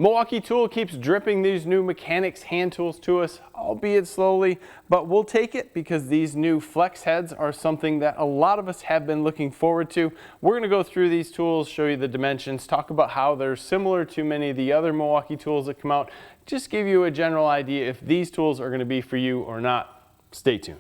Milwaukee Tool keeps dripping these new mechanics hand tools to us, albeit slowly, but we'll take it because these new flex heads are something that a lot of us have been looking forward to. We're going to go through these tools, show you the dimensions, talk about how they're similar to many of the other Milwaukee tools that come out, just give you a general idea if these tools are going to be for you or not. Stay tuned.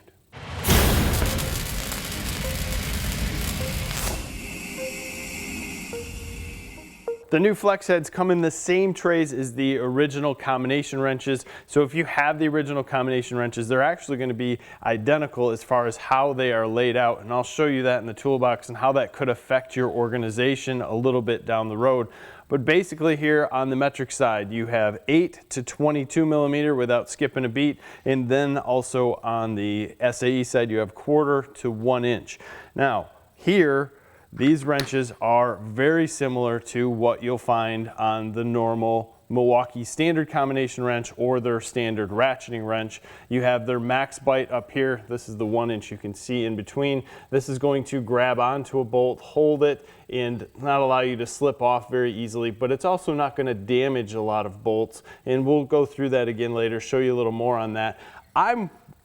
The new flex heads come in the same trays as the original combination wrenches. So if you have the original combination wrenches, they're actually going to be identical as far as how they are laid out. And I'll show you that in the toolbox and how that could affect your organization a little bit down the road. But basically here on the metric side, you have 8 to 22 millimeter without skipping a beat. And then also on the SAE side, you have 1/4 to 1 inch. Now here, these wrenches are very similar to what you'll find on the normal Milwaukee standard combination wrench or their standard ratcheting wrench. You have their Max-Bite up here. This is the 1 inch you can see in between. This is going to grab onto a bolt, hold it, and not allow you to slip off very easily, but it's also not going to damage a lot of bolts. And we'll go through that again later, show you a little more on that.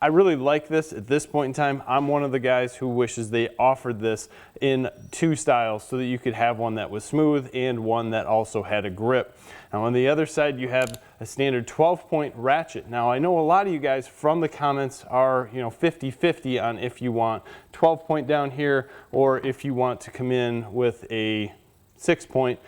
I really like this at this point in time. I'm one of the guys who wishes they offered this in 2 styles so that you could have one that was smooth and one that also had a grip. Now on the other side, you have a standard 12-point ratchet. Now I know a lot of you guys from the comments are 50-50 on if you want 12-point down here or if you want to come in with a 6-point.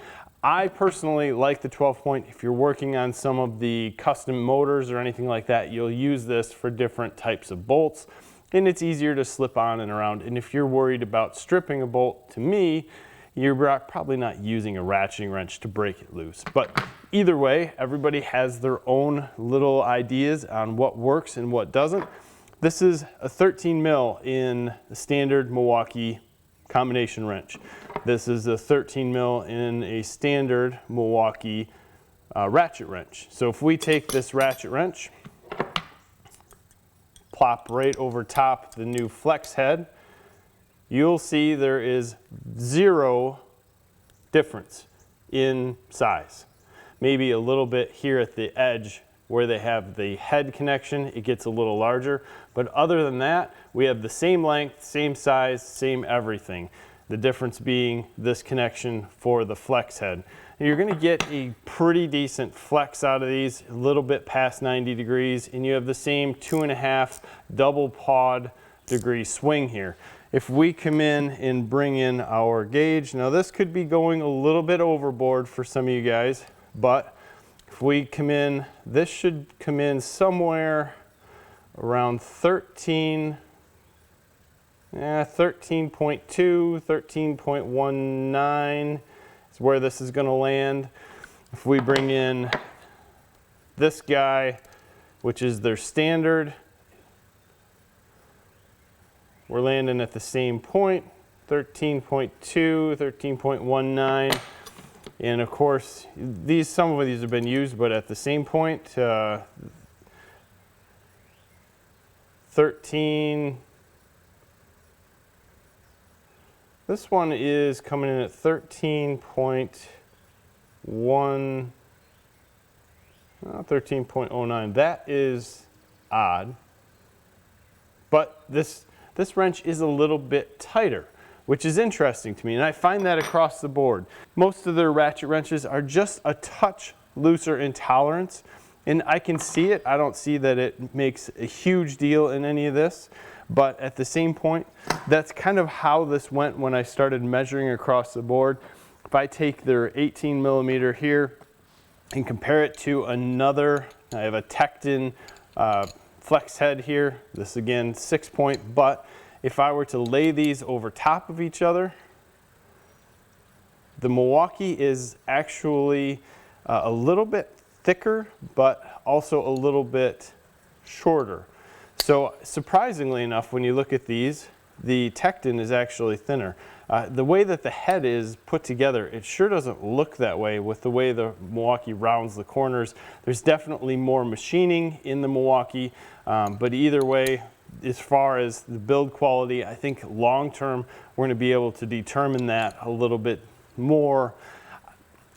I personally like the 12-point. If you're working on some of the custom motors or anything like that, you'll use this for different types of bolts, and it's easier to slip on and around. And if you're worried about stripping a bolt, to me, you're probably not using a ratcheting wrench to break it loose. But either way, everybody has their own little ideas on what works and what doesn't. This is a 13 mil in the standard Milwaukee combination wrench. This is a 13 mil in a standard Milwaukee ratchet wrench. So if we take this ratchet wrench, plop right over top the new flex head, you'll see there is 0 difference in size. Maybe a little bit here at the edge where they have the head connection, it gets a little larger. But other than that, we have the same length, same size, same everything. The difference being this connection for the flex head. And you're gonna get a pretty decent flex out of these, a little bit past 90 degrees, and you have the same 2.5 double pawed degree swing here. If we come in and bring in our gauge, now this could be going a little bit overboard for some of you guys, but if we come in, this should come in somewhere around 13.2, 13.19 is where this is going to land. If we bring in this guy, which is their standard, we're landing at the same point, 13.2, 13.19. And of course, some of these have been used, but at the same point, 13. This one is coming in at 13.1, 13.09. That is odd, but this wrench is a little bit tighter, which is interesting to me, and I find that across the board. Most of their ratchet wrenches are just a touch looser in tolerance, and I can see it. I don't see that it makes a huge deal in any of this, but at the same point, that's kind of how this went when I started measuring across the board. If I take their 18 millimeter here and compare it to another, I have a Tecton flex head here. This again, 6-point, but if I were to lay these over top of each other, the Milwaukee is actually a little bit thicker, but also a little bit shorter. So surprisingly enough, when you look at these, the Tecton is actually thinner. The way that the head is put together, it sure doesn't look that way with the way the Milwaukee rounds the corners. There's definitely more machining in the Milwaukee, but either way, as far as the build quality, I think long term we're going to be able to determine that a little bit more.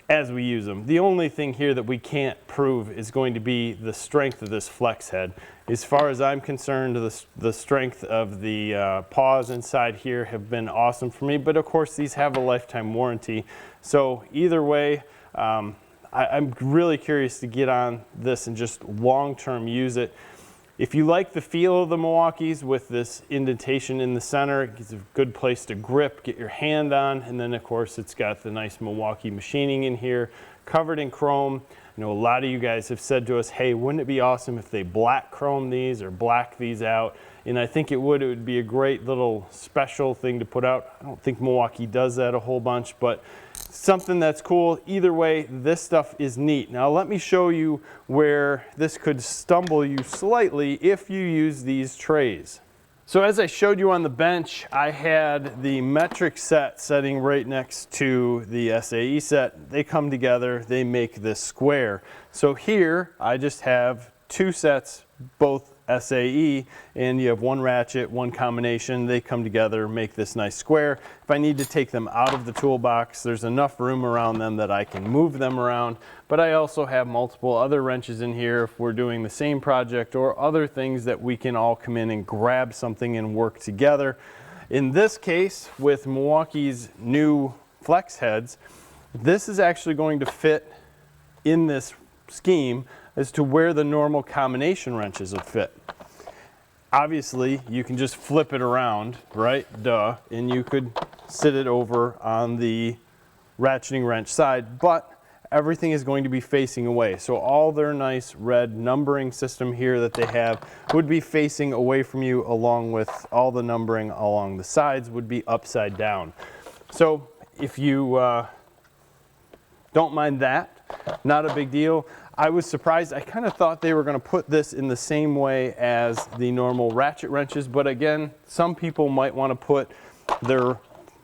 as we use them. The only thing here that we can't prove is going to be the strength of this flex head. As far as I'm concerned, the strength of the paws inside here have been awesome for me, but of course these have a lifetime warranty. So either way, I'm really curious to get on this and just long-term use it. If you like the feel of the Milwaukees with this indentation in the center, it's a good place to grip, get your hand on, and then of course it's got the nice Milwaukee machining in here, covered in chrome. I know a lot of you guys have said to us, hey, wouldn't it be awesome if they black chrome these or black these out? And I think it would be a great little special thing to put out. I don't think Milwaukee does that a whole bunch, but something that's cool. Either way, this stuff is neat. Now let me show you where this could stumble you slightly if you use these trays. So as I showed you on the bench, I had the metric set setting right next to the SAE set. They come together, they make this square. So here I just have two sets, both SAE, and you have one ratchet, one combination. They come together, make this nice square. If I need to take them out of the toolbox, there's enough room around them that I can move them around. But I also have multiple other wrenches in here if we're doing the same project or other things that we can all come in and grab something and work together. In this case, with Milwaukee's new flex heads, this is actually going to fit in this scheme as to where the normal combination wrenches would fit. Obviously, you can just flip it around, right? Duh. And you could sit it over on the ratcheting wrench side, but everything is going to be facing away. So all their nice red numbering system here that they have would be facing away from you, along with all the numbering along the sides would be upside down. So if you don't mind that, not a big deal. I was surprised. I kind of thought they were going to put this in the same way as the normal ratchet wrenches, but again, some people might want to put their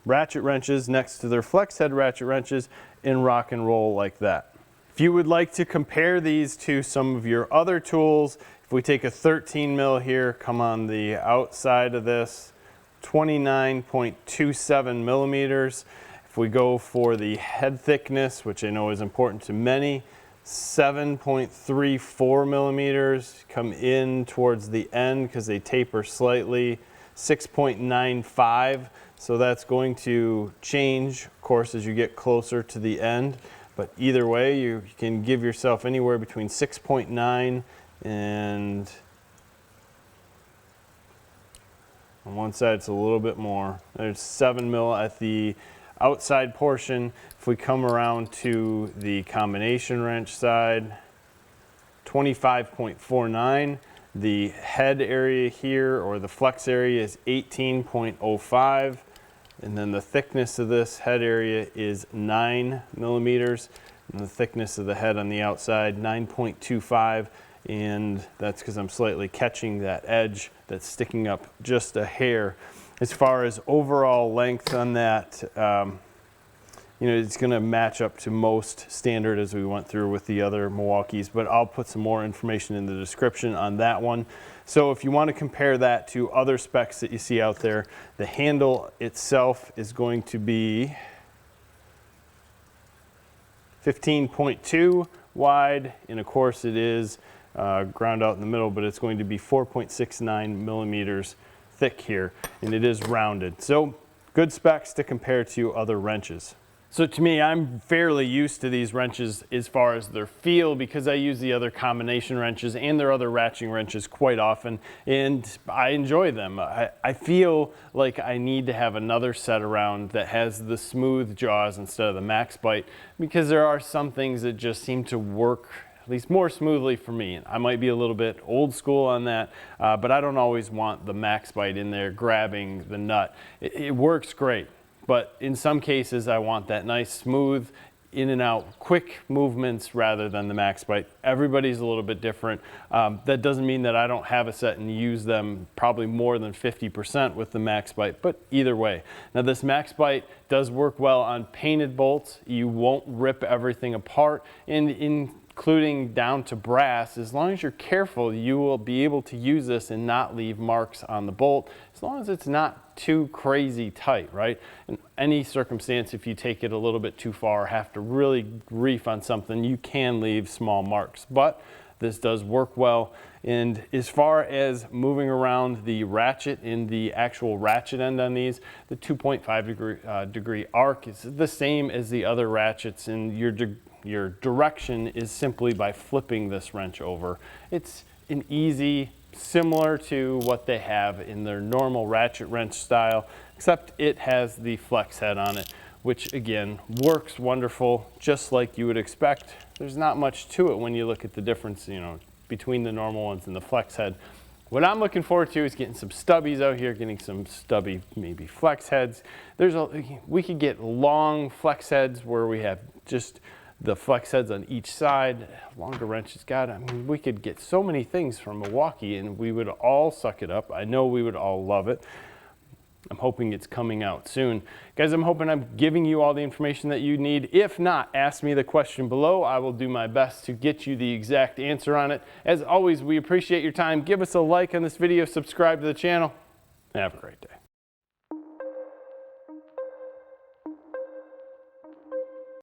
ratchet wrenches next to their flex head ratchet wrenches and rock and roll like that. If you would like to compare these to some of your other tools, if we take a 13 mil here, come on the outside of this, 29.27 millimeters. If we go for the head thickness, which I know is important to many, 7.34 millimeters, come in towards the end because they taper slightly, 6.95, so that's going to change, of course, as you get closer to the end, but either way, you can give yourself anywhere between 6.9 and on one side it's a little bit more. There's 7 mil at the outside portion. If we come around to the combination wrench side, 25.49. The head area here, or the flex area, is 18.05. And then the thickness of this head area is 9 millimeters. And the thickness of the head on the outside, 9.25. And that's because I'm slightly catching that edge that's sticking up just a hair. As far as overall length on that, you know, it's going to match up to most standard as we went through with the other Milwaukees, but I'll put some more information in the description on that one. So if you want to compare that to other specs that you see out there, the handle itself is going to be 15.2 wide, and of course it is ground out in the middle, but it's going to be 4.69 millimeters thick here, and it is rounded. So good specs to compare to other wrenches. So to me, I'm fairly used to these wrenches as far as their feel because I use the other combination wrenches and their other ratcheting wrenches quite often, and I enjoy them. I feel like I need to have another set around that has the smooth jaws instead of the Max-Bite, because there are some things that just seem to work at least more smoothly for me. I might be a little bit old school on that, but I don't always want the Max-Bite in there grabbing the nut. It works great. But in some cases, I want that nice, smooth, in and out, quick movements rather than the Max-Bite. Everybody's a little bit different. That doesn't mean that I don't have a set and use them probably more than 50% with the Max-Bite, but either way. Now this Max-Bite does work well on painted bolts. You won't rip everything apart. And in including down to brass. As long as you're careful, you will be able to use this and not leave marks on the bolt, as long as it's not too crazy tight, right? In any circumstance, if you take it a little bit too far, have to really reef on something, you can leave small marks. But this does work well. And as far as moving around the ratchet in the actual ratchet end on these, the 2.5 degree arc is the same as the other ratchets, and your direction is simply by flipping this wrench over. It's an easy, similar to what they have in their normal ratchet wrench style, except it has the flex head on it, which again works wonderful, just like you would expect. There's not much to it when you look at the difference, you know, between the normal ones and the flex head. What I'm looking forward to is getting some stubbies out here, getting some stubby maybe flex heads. We could get long flex heads where we have just the flex heads on each side, longer wrenches. God, I mean, we could get so many things from Milwaukee and we would all suck it up. I know we would all love it. I'm hoping it's coming out soon. Guys, I'm hoping I'm giving you all the information that you need. If not, ask me the question below. I will do my best to get you the exact answer on it. As always, we appreciate your time. Give us a like on this video, subscribe to the channel, and have a great day.